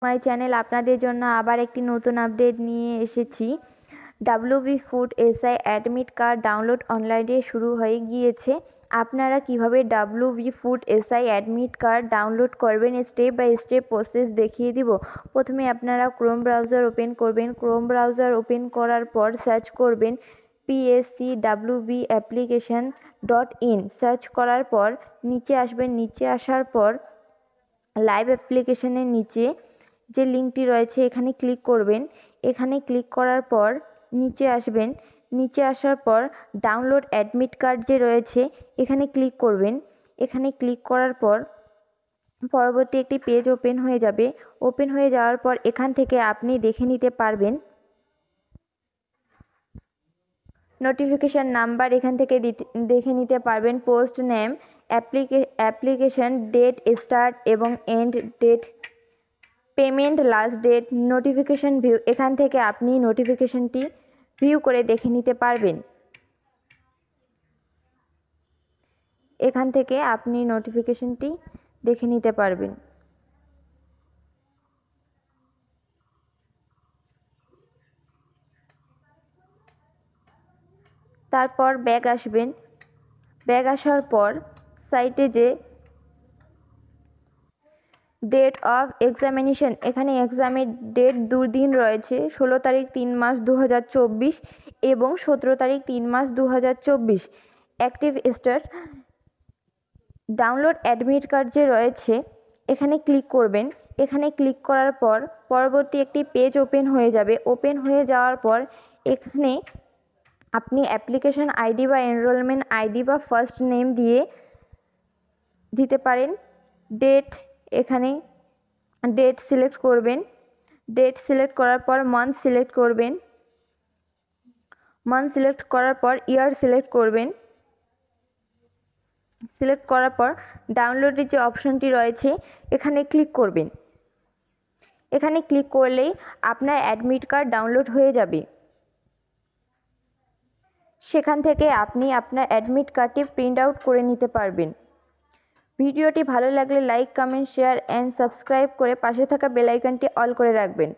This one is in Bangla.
মাই চ্যানেল আপনাদের জন্য আবার একটি নতুন আপডেট নিয়ে এসেছি। WB food SI admit card download অনলাইনে শুরু হয়ে গিয়েছে। আপনারা কিভাবে WB food SI admit card download করবেন স্টেপ বাই স্টেপ প্রসেস দেখিয়ে দিব। প্রথমে আপনারা ক্রোম ব্রাউজার ওপেন করবেন। ক্রোম ব্রাউজার ওপেন করার পর সার্চ করবেন PSCWB অ্যাপ্লিকেশন .in। সার্চ করার পর নিচে আসবেন। নিচে আসার পর লাইভ অ্যাপ্লিকেশনের নিচে যে লিঙ্কটি রয়েছে এখানে ক্লিক করবেন। এখানে ক্লিক করার পর নিচে আসবেন। নিচে আসার পর ডাউনলোড অ্যাডমিট কার্ড যে রয়েছে এখানে ক্লিক করবেন। এখানে ক্লিক করার পর পরবর্তী একটি পেজ ওপেন হয়ে যাবে। ওপেন হয়ে যাওয়ার পর এখান থেকে আপনি দেখে নিতে পারবেন নোটিফিকেশান নাম্বার। এখান থেকে দেখে নিতে পারবেন post name, application date, start এবং end date, payment last date, notification view. এখান থেকে আপনি নোটিফিকেশানটি ভিউ করে দেখে নিতে পারবেন। এখান থেকে আপনি নোটিফিকেশানটি দেখে নিতে পারবেন। তারপর ব্যাক আসবেন। ব্যাক আসার পর সাইটে যে ডেট অফ এক্সামিনেশন, এখানে এক্সামের ডেট দুদিন রয়েছে, 16 তারিখ 3 মাস 2024 এবং 17 তারিখ 3 মাস 2024। Active star download admit card যে রয়েছে এখানে ক্লিক করবেন। এখানে ক্লিক করার পর পরবর্তী একটি পেজ ওপেন হয়ে যাবে। ওপেন হয়ে যাওয়ার পর এখানে আপনি অ্যাপ্লিকেশন আইডি বা এনরোলমেন্ট আইডি বা ফার্স্ট নেম দিয়ে দিতে পারেন। ডেট, এখানে ডেট সিলেক্ট করবেন। ডেট সিলেক্ট করার পর মান্থ সিলেক্ট করবেন। মান্থ সিলেক্ট করার পর ইয়ার সিলেক্ট করবেন। সিলেক্ট করার পর ডাউনলোডের যে অপশনটি রয়েছে এখানে ক্লিক করবেন। এখানে ক্লিক করলেই আপনার অ্যাডমিট কার্ড ডাউনলোড হয়ে যাবে। সেখান থেকে আপনি আপনার অ্যাডমিট কার্ডটি প্রিন্ট আউট করে নিতে পারবেন। ভিডিওটি ভালো লাগলে like, comment, share and subscribe করে পাশে থাকা বেল আইকনটি অল করে রাখবেন।